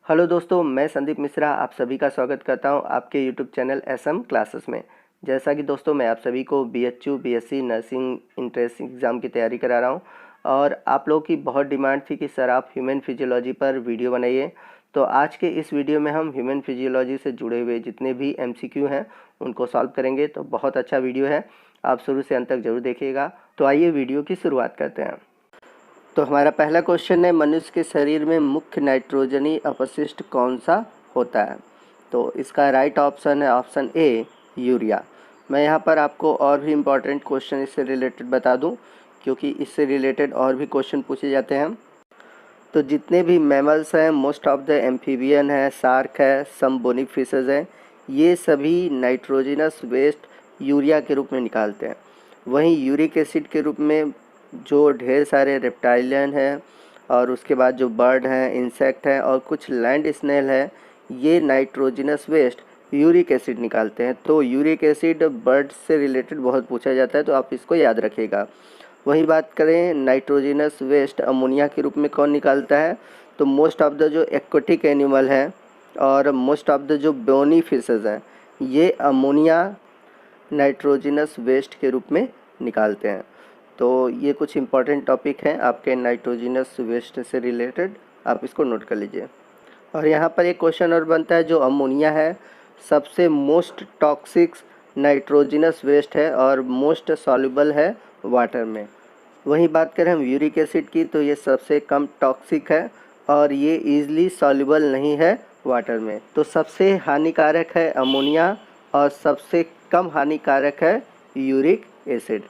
Hello दोस्तों, मैं संदीप मिश्रा आप सभी का स्वागत करता हूं आपके यूट्यूब चैनल एसएम क्लासेस में। जैसा कि दोस्तों मैं आप सभी को BHU BSc nursing entrance exam की तैयारी करा रहा हूं और आप लोगों की बहुत डिमांड थी कि सर आप ह्यूमन फिजियोलॉजी पर वीडियो बनाइए। तो आज के इस वीडियो में हम ह्यूमन फिजियोलॉजी से जुड़े हुए जितने भी एमसीक्यू हैं उनको सॉल्व करेंगे। तो बहुत अच्छा वीडियो है, आप शुरू से अंत तक जरूर देखिएगा। तो आइए वीडियो की शुरुआत करते हैं। तो हमारा पहला क्वेश्चन है, मनुष्य के शरीर में मुख्य नाइट्रोजनी अपशिष्ट कौन सा होता है? तो इसका राइट ऑप्शन है ऑप्शन ए, यूरिया। मैं यहाँ पर आपको और भी इम्पॉर्टेंट क्वेश्चन इससे रिलेटेड बता दूँ, क्योंकि इससे रिलेटेड और भी क्वेश्चन पूछे जाते हैं। तो जितने भी मैमल्स हैं, मोस्ट ऑफ द एम्फीबियन है, शार्क है, सम बोनी फिशेज हैं, ये सभी नाइट्रोजनस वेस्ट यूरिया के रूप में निकालते हैं। वहीं यूरिक एसिड के रूप में जो ढेर सारे रेप्टाइलियन हैं और उसके बाद जो बर्ड हैं, इंसेक्ट हैं और कुछ लैंड स्नेल है, ये नाइट्रोजनस वेस्ट यूरिक एसिड निकालते हैं। तो यूरिक एसिड बर्ड से रिलेटेड बहुत पूछा जाता है, तो आप इसको याद रखिएगा। वही बात करें नाइट्रोजनस वेस्ट अमोनिया के रूप में कौन निकालता है? तो मोस्ट ऑफ द जो एक्वेटिक एनिमल हैं और मोस्ट ऑफ द जो बोनी फिशेज हैं, ये अमोनिया नाइट्रोजनस वेस्ट के रूप में निकालते हैं। तो ये कुछ इम्पॉर्टेंट टॉपिक हैं आपके नाइट्रोजनस वेस्ट से रिलेटेड, आप इसको नोट कर लीजिए। और यहाँ पर एक क्वेश्चन और बनता है, जो अमोनिया है सबसे मोस्ट टॉक्सिक नाइट्रोजनस वेस्ट है और मोस्ट सॉल्युबल है वाटर में। वहीं बात करें हम यूरिक एसिड की, तो ये सबसे कम टॉक्सिक है और ये ईज़िली सॉल्युबल नहीं है वाटर में। तो सबसे हानिकारक है अमोनिया और सबसे कम हानिकारक है यूरिक एसिड।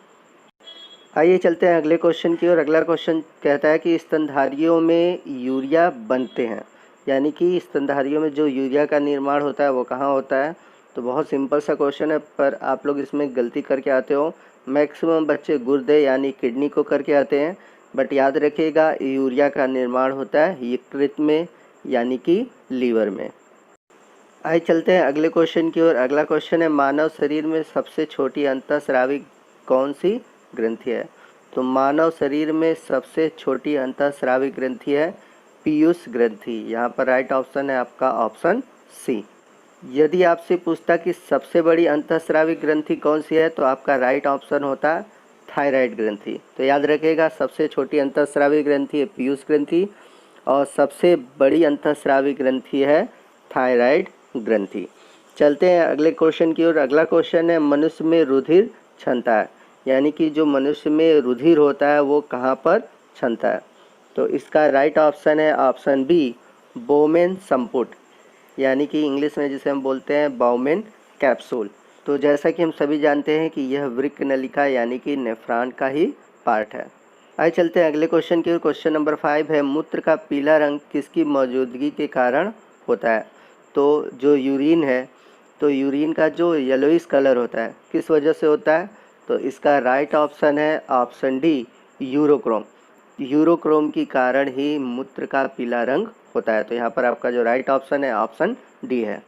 आइए चलते हैं अगले क्वेश्चन की ओर। अगला क्वेश्चन कहता है कि स्तनधारियों में यूरिया बनते हैं, यानी कि स्तनधारियों में जो यूरिया का निर्माण होता है वो कहाँ होता है? तो बहुत सिंपल सा क्वेश्चन है, पर आप लोग इसमें गलती करके आते हो। मैक्सिमम बच्चे गुर्दे यानी किडनी को करके आते हैं, बट याद रखिएगा यूरिया का निर्माण होता है यकृत में यानी कि लीवर में। आइए चलते हैं अगले क्वेश्चन की ओर। अगला क्वेश्चन है, मानव शरीर में सबसे छोटी अंतःस्रावी कौन सी ग्रंथि है? तो मानव शरीर में सबसे छोटी अंतःस्रावी ग्रंथि है पीयूष ग्रंथि। यहाँ पर राइट ऑप्शन है आपका ऑप्शन सी। यदि आपसे पूछता कि सबसे बड़ी अंतःस्रावी ग्रंथि कौन सी है, तो आपका राइट ऑप्शन होता थायराइड ग्रंथि। तो याद रखिएगा, सबसे छोटी अंतःस्रावी ग्रंथि है पीयूष ग्रंथि और सबसे बड़ी अंतःस्रावी ग्रंथि है थायराइड ग्रंथि। चलते हैं अगले क्वेश्चन की ओर। अगला क्वेश्चन है, मनुष्य में रुधिर क्षमता है, यानी कि जो मनुष्य में रुधिर होता है वो कहाँ पर क्षमता है? तो इसका राइट ऑप्शन है ऑप्शन बी, बोमेन संपुट, यानी कि इंग्लिश में जिसे हम बोलते हैं बाउमेन कैप्सूल। तो जैसा कि हम सभी जानते हैं कि यह वृक्क नलिका यानी कि नेफ्रॉन का ही पार्ट है। आइए चलते हैं अगले क्वेश्चन की ओर। क्वेश्चन नंबर 5 है, मूत्र का पीला रंग किसकी मौजूदगी के कारण होता है? तो जो यूरिन है, तो यूरिन का जो येलोइश कलर होता है किस वजह से होता है? तो इसका राइट ऑप्शन है ऑप्शन डी, यूरोक्रोम। यूरोक्रोम के कारण ही मूत्र का पीला रंग होता है। तो यहाँ पर आपका जो राइट ऑप्शन है ऑप्शन डी है।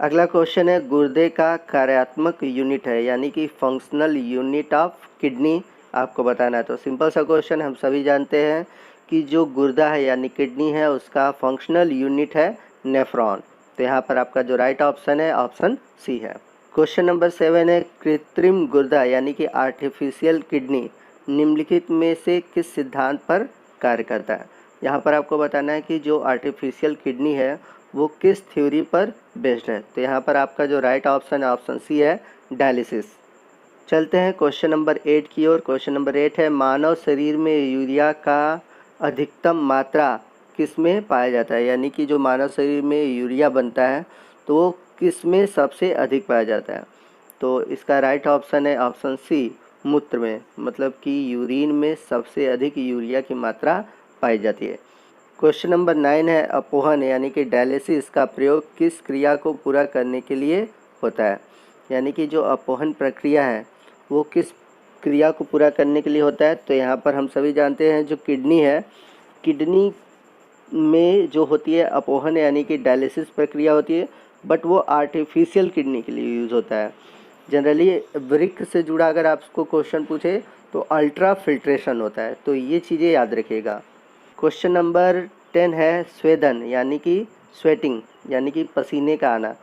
अगला क्वेश्चन है, गुर्दे का कार्यात्मक यूनिट है, यानी कि फंक्शनल यूनिट ऑफ किडनी आपको बताना है। तो सिंपल सा क्वेश्चन, हम सभी जानते हैं कि जो गुर्दा है यानी किडनी है उसका फंक्शनल यूनिट है नेफ्रॉन। तो यहाँ पर आपका जो राइट ऑप्शन है ऑप्शन सी है। क्वेश्चन नंबर 7 है, कृत्रिम गुर्दा यानी कि आर्टिफिशियल किडनी निम्नलिखित में से किस सिद्धांत पर कार्य करता है? यहाँ पर आपको बताना है कि जो आर्टिफिशियल किडनी है वो किस थ्योरी पर बेस्ड है। तो यहाँ पर आपका जो राइट ऑप्शन है ऑप्शन सी है, डायलिसिस। चलते हैं क्वेश्चन नंबर 8 की ओर। क्वेश्चन नंबर 8 है, मानव शरीर में यूरिया का अधिकतम मात्रा किस में पाया जाता है? यानी कि जो मानव शरीर में यूरिया बनता है तो वो किस में सबसे अधिक पाया जाता है? तो इसका राइट ऑप्शन है ऑप्शन सी, मूत्र में, मतलब कि यूरिन में सबसे अधिक यूरिया की मात्रा पाई जाती है। क्वेश्चन नंबर 9 है, अपोहन यानी कि डायलिसिस का प्रयोग किस क्रिया को पूरा करने के लिए होता है? यानी कि जो अपोहन प्रक्रिया है वो किस क्रिया को पूरा करने के लिए होता है? तो यहाँ पर हम सभी जानते हैं जो किडनी है, किडनी में जो होती है अपोहन यानी कि डायलिसिस प्रक्रिया होती है, बट वो आर्टिफिशियल किडनी के लिए यूज़ होता है। जनरली वृक्क से जुड़ा अगर आपको क्वेश्चन पूछे तो अल्ट्रा फिल्ट्रेशन होता है। तो ये चीज़ें याद रखिएगा। क्वेश्चन नंबर 10 है, स्वेदन यानी कि स्वेटिंग यानी कि पसीने का आना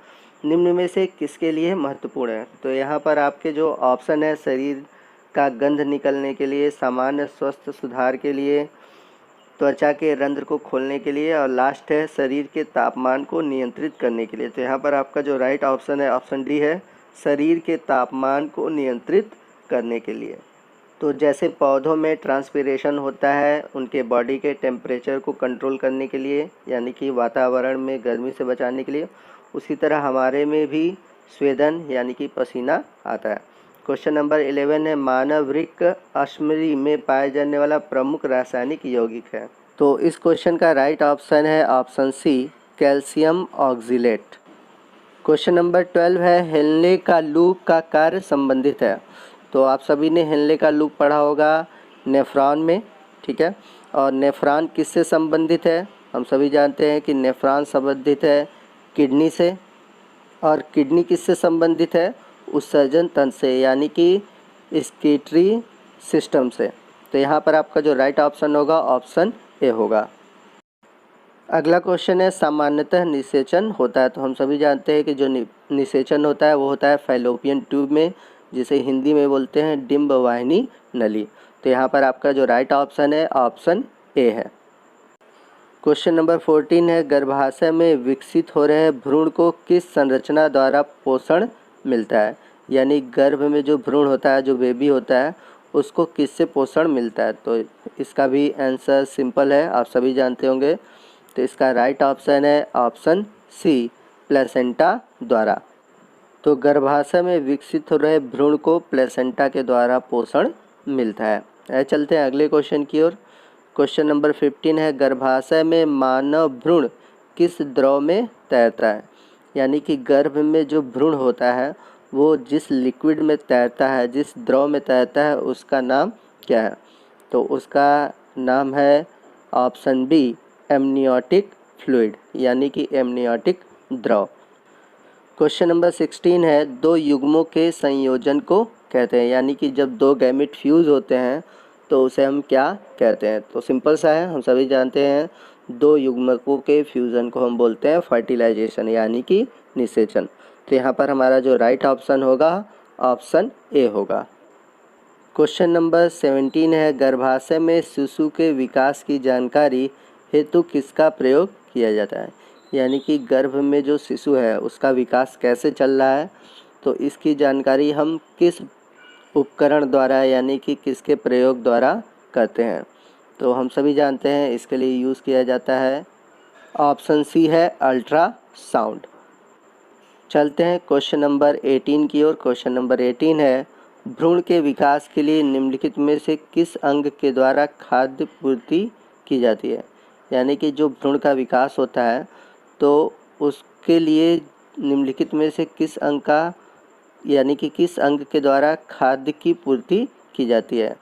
निम्न में से किसके लिए महत्वपूर्ण है? तो यहाँ पर आपके जो ऑप्शन है, शरीर का गंध निकलने के लिए, सामान्य स्वास्थ्य सुधार के लिए, त्वचा के रंध्र को खोलने के लिए, और लास्ट है शरीर के तापमान को नियंत्रित करने के लिए। तो यहाँ पर आपका जो राइट ऑप्शन है ऑप्शन डी है, शरीर के तापमान को नियंत्रित करने के लिए। तो जैसे पौधों में ट्रांसपिरेशन होता है उनके बॉडी के टेम्परेचर को कंट्रोल करने के लिए, यानी कि वातावरण में गर्मी से बचाने के लिए, उसी तरह हमारे में भी स्वेदन यानी कि पसीना आता है। क्वेश्चन नंबर 11 है, मानव वृक्क अश्मरी में पाया जाने वाला प्रमुख रासायनिक यौगिक है। तो इस क्वेश्चन का राइट ऑप्शन है option C, calcium oxalate. Question number 12 है, हेनले का लूप का कार्य संबंधित है। तो आप सभी ने हेनले का लूप पढ़ा होगा नेफ्रॉन में, ठीक है। और नेफ्रॉन किससे संबंधित है? हम सभी जानते हैं कि नेफ्रॉन संबंधित है किडनी से, और किडनी किससे संबंधित है? उत्सर्जन तंत्र से, यानी कि स्केटरी सिस्टम से। तो यहाँ पर आपका जो राइट ऑप्शन होगा ऑप्शन ए होगा। अगला क्वेश्चन है, सामान्यतः निषेचन होता है। तो हम सभी जानते हैं कि जो निषेचन होता है वो होता है फैलोपियन ट्यूब में, जिसे हिंदी में बोलते हैं डिंब वाहिनी नली। तो यहाँ पर आपका जो राइट ऑप्शन है ऑप्शन ए है। क्वेश्चन नंबर 14 है, गर्भाशय में विकसित हो रहे भ्रूण को किस संरचना द्वारा पोषण मिलता है? यानी गर्भ में जो भ्रूण होता है, जो बेबी होता है, उसको किससे पोषण मिलता है? तो इसका भी आंसर सिंपल है, आप सभी जानते होंगे। तो इसका राइट ऑप्शन है ऑप्शन सी, प्लेसेंटा द्वारा। तो गर्भाशय में विकसित हो रहे भ्रूण को प्लेसेंटा के द्वारा पोषण मिलता है। चलते हैं अगले क्वेश्चन की ओर। क्वेश्चन नंबर 15 है, गर्भाशय में मानव भ्रूण किस द्रव में तैरता है? यानी कि गर्भ में जो भ्रूण होता है वो जिस लिक्विड में तैरता है, जिस द्रव में तैरता है, उसका नाम क्या है? तो उसका नाम है ऑप्शन बी, एमनियोटिक फ्लूइड, यानी कि एमनियोटिक द्रव। क्वेश्चन नंबर 16 है, दो युग्मों के संयोजन को कहते हैं, यानी कि जब दो गैमेट फ्यूज़ होते हैं तो उसे हम क्या कहते हैं? तो सिंपल सा है, हम सभी जानते हैं दो युग्मकों के फ्यूज़न को हम बोलते हैं फर्टिलाइजेशन, यानी कि निषेचन। तो यहाँ पर हमारा जो राइट ऑप्शन होगा ऑप्शन ए होगा। क्वेश्चन नंबर 17 है, गर्भाशय में शिशु के विकास की जानकारी हेतु किसका प्रयोग किया जाता है? यानी कि गर्भ में जो शिशु है उसका विकास कैसे चल रहा है, तो इसकी जानकारी हम किस उपकरण द्वारा यानी कि किसके प्रयोग द्वारा करते हैं? तो हम सभी जानते हैं इसके लिए यूज़ किया जाता है, ऑप्शन सी है अल्ट्रासाउंड। चलते हैं क्वेश्चन नंबर 18 की ओर। क्वेश्चन नंबर 18 है, भ्रूण के विकास के लिए निम्नलिखित में से किस अंग के द्वारा खाद्य पूर्ति की जाती है? यानी कि जो भ्रूण का विकास होता है तो उसके लिए निम्नलिखित में से किस अंग का, यानी कि किस अंग के द्वारा खाद्य की पूर्ति की जाती है?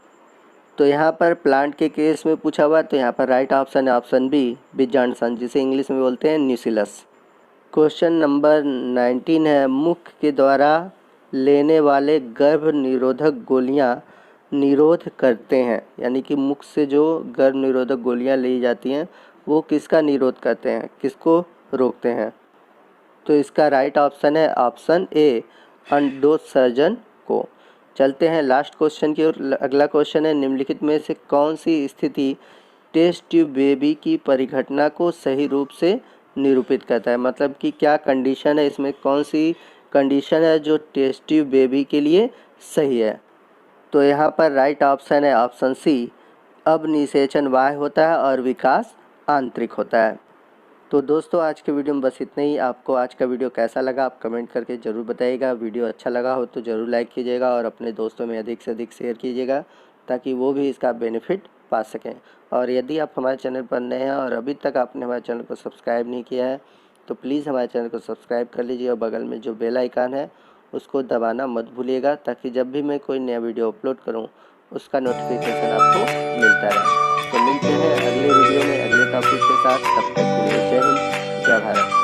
तो यहाँ पर प्लांट के केस में पूछा हुआ, तो यहाँ पर राइट ऑप्शन है ऑप्शन बी, बीजांडसन, जिसे इंग्लिश में बोलते हैं न्यूसिलस। क्वेश्चन नंबर 19 है, मुख के द्वारा लेने वाले गर्भ निरोधक गोलियाँ निरोध करते हैं, यानी कि मुख से जो गर्भ निरोधक गोलियाँ ली जाती हैं वो किसका निरोध करते हैं, किसको रोकते हैं? तो इसका राइट ऑप्शन है ऑप्शन ए, अंडोत्सर्जन को। चलते हैं लास्ट क्वेश्चन की ओर। अगला क्वेश्चन है, निम्नलिखित में से कौन सी स्थिति टेस्ट ट्यूब बेबी की परिघटना को सही रूप से निरूपित करता है? मतलब कि क्या कंडीशन है इसमें, कौन सी कंडीशन है जो टेस्ट ट्यूब बेबी के लिए सही है? तो यहाँ पर राइट ऑप्शन है ऑप्शन सी, अब निषेचन बाह्य होता है और विकास आंतरिक होता है। तो दोस्तों आज के वीडियो में बस इतना ही। आपको आज का वीडियो कैसा लगा आप कमेंट करके ज़रूर बताइएगा। वीडियो अच्छा लगा हो तो ज़रूर लाइक कीजिएगा और अपने दोस्तों में अधिक से अधिक शेयर कीजिएगा ताकि वो भी इसका बेनिफिट पा सकें। और यदि आप हमारे चैनल पर नए हैं और अभी तक आपने हमारे चैनल को सब्सक्राइब नहीं किया है तो प्लीज़ हमारे चैनल को सब्सक्राइब कर लीजिए और बगल में जो बेल आइकन है उसको दबाना मत भूलिएगा ताकि जब भी मैं कोई नया वीडियो अपलोड करूँ उसका नोटिफिकेशन आपको मिलता रहे। तो मिलते हैं अगले वीडियो में अगले टॉपिक के साथ। तब तक के लिए जय हिंद, जय भारत।